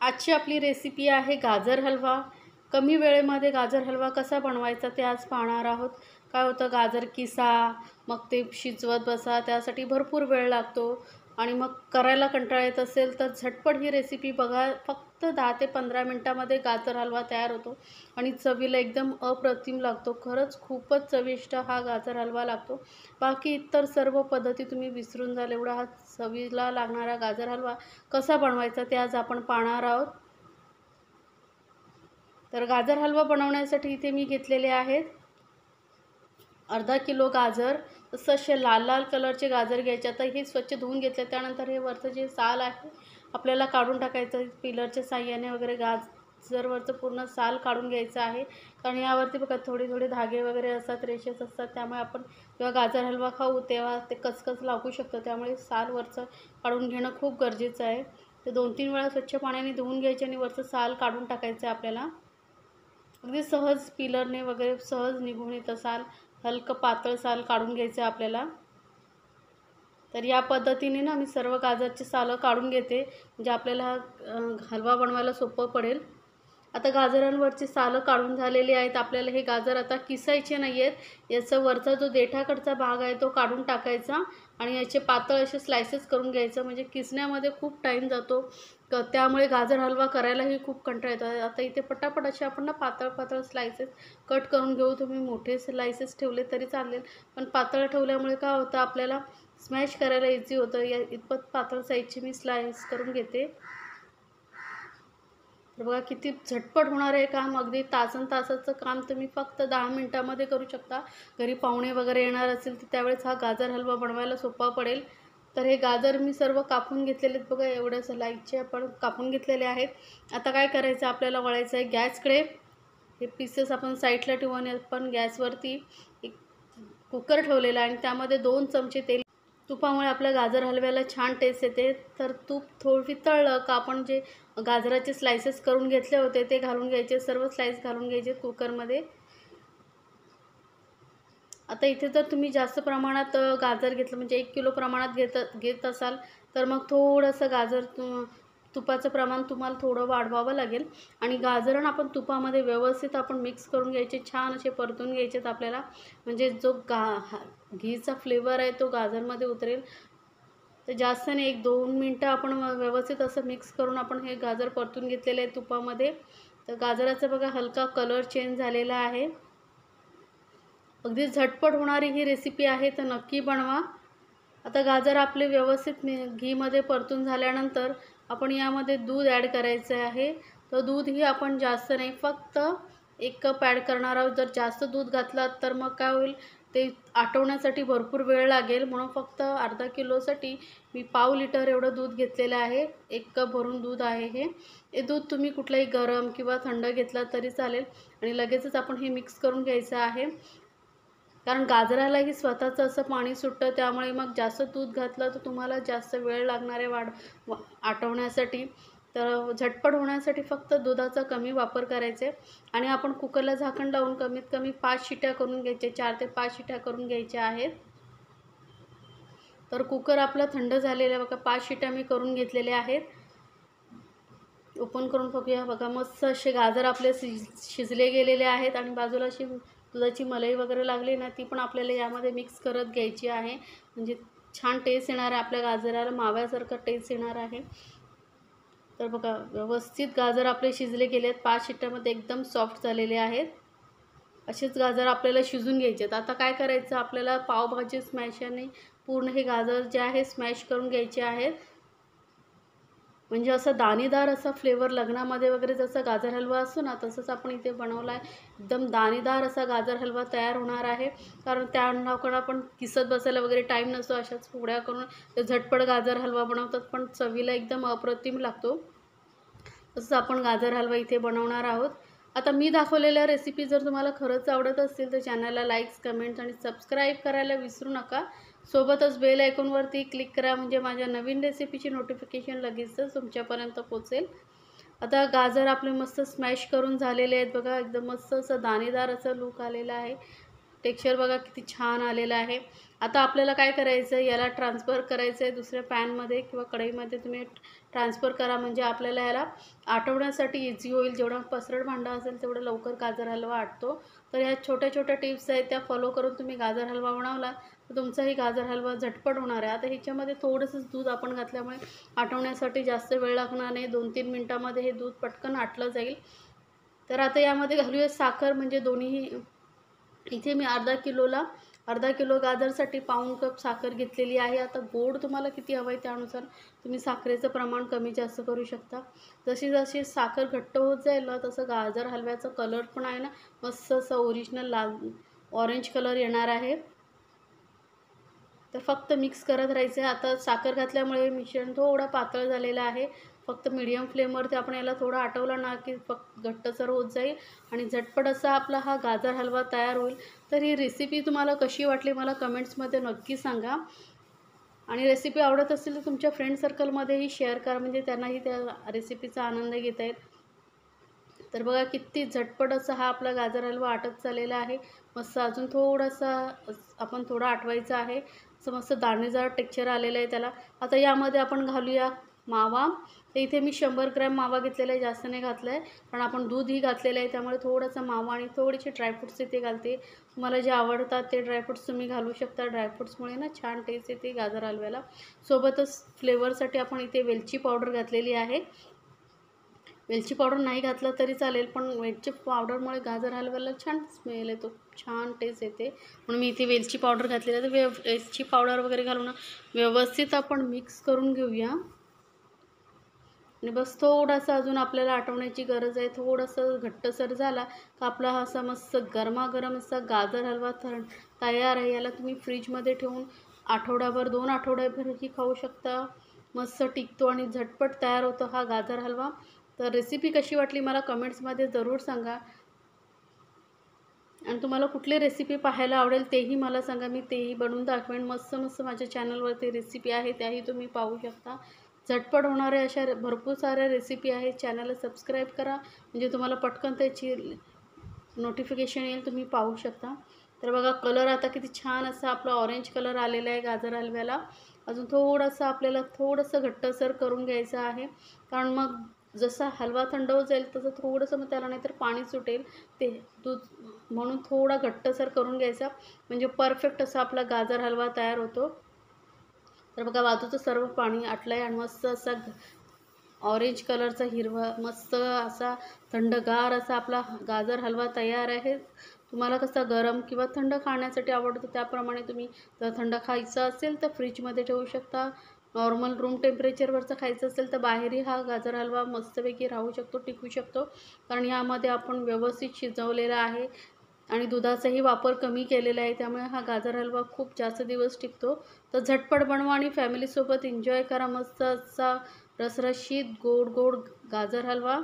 आजची आपली रेसिपी आहे गाजर हलवा। कमी वेळेमध्ये गाजर हलवा कसा बनवायचा ते आज पाहणार आहोत। काय होतं, गाजर किसा, मग ते शिजवत बसा, त्यासाठी भरपूर वेळ लागतो आणि मग करायला कंटाळा येत असेल तर झटपट ही रेसिपी बघा। फक्त 10 ते 15 मिनिटांमध्ये गाजर हलवा तयार होतो आणि चवीला एकदम अप्रतिम लागतो। खरंच खूपच चविष्ट हा गाजर हलवा लागतो। बाकी इतर सर्व पद्धती तुम्ही विसरून जाल, एवढा हा चवीला लागणारा गाजर हलवा कसा बनवायचा ते आज आपण पाहणार आहोत। तर गाजर हलवा बनवण्यासाठी इथे मी घेतलेले आहेत अर्धा किलो गाजर। असे लाल लाल कलरचे गाजर घ्यायचे। आता हे स्वच्छ धुवून घेतले, त्यानंतर हे वरचं जे साल आहे आपल्याला काढून टाकायचं। पिलरच्या साहाय्याने वगैरे गाजरवरचं पूर्ण साल काढून घ्यायचं आहे, कारण यावरती बघा थोडे थोडे धागे वगैरे असतात, रेषेस असतात, त्यामुळे आपण जेव्हा गाजर हलवा खाऊ तेव्हा ते कचकच लागू शकतं। त्यामुळे साल वरचं काढून घेणं खूप गरजेचं आहे। ते 2-3 वेळा स्वच्छ पाण्याने धुवून घ्यायचे आणि वरचं साल काढून टाकायचं आहे आपल्याला। अगदी सहज पिलरने वगैरे सहज निघून येतं साल, हलकं पातळ साल काढून घ्यायचं आहे आपल्याला। तर या पद्धतीने ना मी सर्व गाजरचे सालं काढून घेते, म्हणजे आपल्याला हलवा बनवायला सोपं पडेल। आता गाजरांवरची सालं काढून झालेली आहेत। आपल्याला हे गाजर आता किसायचे नाही आहेत, याचा वरचा जो देठाकडचा भाग आहे तो काढून टाकायचा आणि याचे पातळ असे स्लायसेस करून घ्यायचं, म्हणजे किसण्यामध्ये खूप टाईम जातो, त्यामुळे गाजर हलवा करायलाही खूप कंटाळा येतो। आता इथे पटापट असे आपण ना पातळ पातळ स्लायसेस कट करून घेऊ। तुम्ही मोठे स्लायसेस ठेवले तरी चालेल, पण पातळ ठेवल्यामुळे काय होतं, आपल्याला स्मॅश करायला इझी होतं। या इतपत पातळ साईजची मी स्लाइस करून घेते। तर बघा किती झटपट होणार आहे काम, अगदी तासन तासाचं काम तुम्ही फक्त 10 मिनिटांमध्ये करू शकता। घरी पाहुणे वगैरे येणार असेल तर त्यावेळेस हा गाजर हलवा बनवायला सोपा पडेल। तर हे गाजर मी सर्व कापून घेतलेले आहेत, बघा एवढ्या स्लाइसचे आपण कापून घेतलेले आहेत। आता काय करायचं, आपल्याला वळायचं आहे गॅसकडे। हे पीसेस आपण साईडला ठेवू आणि आपण गॅसवरती एक कुकर ठेवलेला आहे आणि त्यामध्ये 2 चमचे तेल। तुपामुळे आपल्या गाजर हलव्याला छान टेस्ट येते। तर तूप थोडं वितळलं का आपण जे गाजराचे स्लायसेस करून घेतले होते ते घालून घ्यायचे, सर्व स्लाइस घालून घ्यायचे कुकरमध्ये। आता इथे जर तुम्ही जास्त प्रमाणात गाजर घेतलं, म्हणजे 1 किलो प्रमाणात घेत असाल तर मग थोडंसं गाजर तुपाचं प्रमाण तुम्हाला थोडं वाढवावं लागेल। आणि गाजर आपण तुपामध्ये व्यवस्थित आपण मिक्स करून घ्यायचे, छान असे परतून घ्यायचेत आपल्याला, म्हणजे जो घीचा फ्लेवर आहे तो गाजरमध्ये उतरेल। तर जास्त नाही, 1-2 मिनटं आपण व्यवस्थित असं मिक्स करून आपण हे गाजर परतून घेतलेले आहे तुपामध्ये। तर गाजराचा बघा हलका कलर चेंज झालेला आहे। अगदी झटपट होणारी ही रेसिपी आहे, तर नक्की बनवा। आता गाजर आपले व्यवस्थित घीमध्ये परतून झाल्यानंतर आपण यामध्ये दूध ॲड करायचं आहे। तर दूधही आपण जास्त नाही, फक्त 1 कप ॲड करणार आहोत। जर जास्त दूध घातलात तर मग काय होईल, ते आटवण्यासाठी भरपूर वेळ लागेल, म्हणून फक्त अर्धा किलोसाठी मी पाव लिटर एवढं दूध घेतलेलं आहे। 1 कप भरून दूध आहे हे दूध तुम्ही कुठलंही गरम किंवा थंड घेतला तरी चालेल आणि लगेचच आपण हे मिक्स करून घ्यायचं आहे, कारण गाजरालाही स्वतःचं असं पाणी सुटतं, त्यामुळे मग जास्त दूध घातलं तर तुम्हाला जास्त वेळ लागणार आहे आटवण्यासाठी। तर झटपट होण्यासाठी फक्त दुधाचा कमी वापर करायचा आहे आणि आपण कुकरला झाकण लावून कमीत कमी 5 शिट्या करून घ्यायच्या, 4 ते 5 शिट्या करून घ्यायच्या आहेत। तर कुकर आपला थंड झालेला आहे बघा, 5 शिट्या मी करून घेतलेल्या आहेत। ओपन करून बघूया, बघा मस्त असे गाजर आपले शिजले गेलेले आहेत आणि बाजूला अशी दुधाची मलाई वगैरे लागली ना, ती पण आपल्याला यामध्ये मिक्स करत घ्यायची आहे, म्हणजे छान टेस्ट येणार आहे, आपल्या गाजराला माव्यासारखं टेस्ट येणार आहे। तर बघा व्यवस्थित गाजर आपले शिजले गेले आहेत, 5 शिट्ट्यामध्ये एकदम सॉफ्ट झालेले आहेत। असेच गाजर आपल्याला शिजून घ्यायचे आहेत। आता काय करायचं, आपल्याला पावभाजी स्मॅशरने पूर्ण हे गाजर जे आहे स्मॅश करून घ्यायचे आहेत, म्हणजे असं दाणेदार असा फ्लेवर लग्नामध्ये वगैरे जसा गाजर हलवा असतो ना, तसंच आपण इथे बनवला आहे। एकदम दाणेदार असा गाजर हलवा तयार होणार आहे, कारण त्याकडं आपण किसत बसायला वगैरे टाईम नसतो। अशाच पोळ्या करून ते झटपट गाजर हलवा बनवतात, पण चवीला एकदम अप्रतिम लागतो। तसंच आपण गाजर हलवा इथे बनवणार आहोत। आता मी दाखवलेल्या रेसिपी जर तुम्हाला खरंच आवडत असतील तर चॅनलला लाईक्स, कमेंट्स आणि सबस्क्राईब करायला विसरू नका। सोबतच बेल आयकॉनवरती क्लिक करा, म्हणजे माझ्या नवीन रेसिपीची नोटिफिकेशन लगेचच तुमच्यापर्यंत पोहोचेल। आता गाजर आपले मस्त स्मॅश करून झालेले आहेत बघा, एकदम मस्त असं दाणेदार असं लूक आलेला आहे, टेक्स्चर बघा किती छान आलेलं आहे। आता आपल्याला काय करायचं आहे, याला ट्रान्सफर करायचं आहे दुसऱ्या पॅनमध्ये किंवा कढईमध्ये तुम्ही ट्रान्सफर करा, म्हणजे आपल्याला याला आटवण्यासाठी इझी होईल. जेवढं पसरट भांडं असेल तेवढं लवकर गाजर हलवा आटतो. तर ह्या छोट्या छोट्या टिप्स आहेत त्या फॉलो करून तुम्ही गाजर हलवा बनवला तर तुमचाही गाजर हलवा झटपट होणार आहे. आता ह्याच्यामध्ये थोडंसंच दूध आपण घातल्यामुळे आटवण्यासाठी जास्त वेळ लागणार नाही. 2-3 मिनटामध्ये हे दूध पटकन आटलं जाईल. तर आता यामध्ये घालूया साखर, म्हणजे दोन्हीही. इथे मी अर्धा किलो गाजरसाठी पाऊण कप साखर घेतलेली आहे. आता गोड तुम्हाला किती हवं आहे त्यानुसार तुम्ही साखरेचं प्रमाण कमी जास्त करू शकता. जशी जशी साखर घट्ट होत जाईल ना तसं गाजर हलव्याचा कलर पण आहे ना मस्त असं ओरिजिनल लाल ऑरेंज कलर येणार आहे. तर फक्त मिक्स करत राहायचं आहे. आता साखर घातल्यामुळे मिश्रण थोडं पातळ झालेलं आहे. फक्त मीडियम फ्लेमवरती आपण याला थोडं आटवलं ना की फक्त घट्टसर होत जाईल आणि झटपट असा आपला हा गाजर हलवा तयार होईल. तर ही रेसिपी तुम्हाला कशी वाटली मला कमेंट्समध्ये नक्की सांगा. आणि रेसिपी आवडत असेल तर तुमच्या फ्रेंड सर्कलमध्येही शेअर करा, म्हणजे त्यांनाही त्या रेसिपीचा आनंद घेता येईल. तर बघा किती झटपट असा हा आपला गाजर हलवा आटत चाललेला आहे. मस्त अजून थोडासा आपण थोडा आटवायचा आहे. असं मस्त दाणेदार टेक्स्चर आलेलं आहे त्याला. आता यामध्ये आपण घालूया मावा. तर इथे मी 100 ग्रॅम मावा घेतलेला आहे, जास्त नाही घातला आहे कारण आपण दूधही घातलेलं आहे. त्यामुळे थोडासा मावा आणि थोडेसे ड्रायफ्रूट्स इथे घालते. तुम्हाला जे आवडतात ते ड्रायफ्रूट्स तुम्ही घालू शकता. ड्रायफ्रूट्समुळे ना छान टेस्ट येते गाजर हलव्याला. सोबतच फ्लेवरसाठी आपण इथे वेलची पावडर घातलेली आहे. वेलची पावडर नाही घातलं तरी चालेल, पण वेलची पावडरमुळे गाजर हलव्याला छान स्मेल येतो, छान टेस्ट येते. म्हणून मी इथे वेलची पावडर घातलेली आहे. तर वेलची पावडर वगैरे घालून व्यवस्थित आपण मिक्स करून घेऊया. आणि बस थोडासा अजून आपल्याला आटवण्याची गरज आहे. थोडंसं घट्टसर झाला का आपला हा असा मस्त गरमागरम असा गाजर हलवा तयार आहे. याला तुम्ही फ्रीजमध्ये ठेवून आठवड्याभर 2 आठवड्याभरही खाऊ शकता. मस्त टिकतो आणि झटपट तयार होतो हा गाजर हलवा. तर रेसिपी कशी वाटली मला कमेंट्समध्ये ज़रूर सांगा. आणि तुम्हाला कुठली रेसिपी पाहायला आवडेल तेही मला सांगा, मी तेही बनवून दाखवेन. मस्त मस्त माझ्या चॅनलवरती रेसिपी आहे त्याही तुम्ही पाहू शकता. झटपट होणाऱ्या अशा भरपूर साऱ्या रेसिपी आहेत. चॅनलला सबस्क्राईब करा, म्हणजे तुम्हाला पटकन त्याची नोटिफिकेशन येईल, तुम्ही पाहू शकता. तर बघा कलर आता किती छान असा आपला ऑरेंज कलर आलेला आहे गाजर हलव्याला. अजून थोडंसं आपल्याला थोडंसं घट्टसर करून घ्यायचं आहे, कारण मग जसा हलवा थंड होत जाईल तसं थोडंसं मग त्याला नाहीतर पाणी सुटेल ते दूध, म्हणून थोडा घट्टसर करून घ्यायचा, म्हणजे परफेक्ट असा आपला गाजर हलवा तयार होतो. तर बघा बाजूचं सर्व पाणी आटलं आहे आणि मस्त असा ऑरेंज कलरचा हिरवा मस्त असा थंडगार असा आपला गाजर हलवा तयार आहे. तुम्हाला कसा गरम किंवा थंड खाण्यासाठी आवडतं त्याप्रमाणे तुम्ही, जर थंड खायचं असेल तर फ्रीजमध्ये ठेवू शकता. नॉर्मल रूम टेम्परेचरवरचं खायचं असेल तर बाहेरही हा गाजर हलवा मस्तपैकी राहू शकतो, टिकू शकतो, कारण यामध्ये आपण व्यवस्थित शिजवलेला आहे आणि दुधाचाही वापर कमी केलेला आहे. त्यामुळे हा गाजर हलवा खूप जास्त दिवस टिकतो. तर झटपट बनवा आणि फॅमिलीसोबत एन्जॉय करा मस्त असा रसरशीत गोड गोड गाजर हलवा.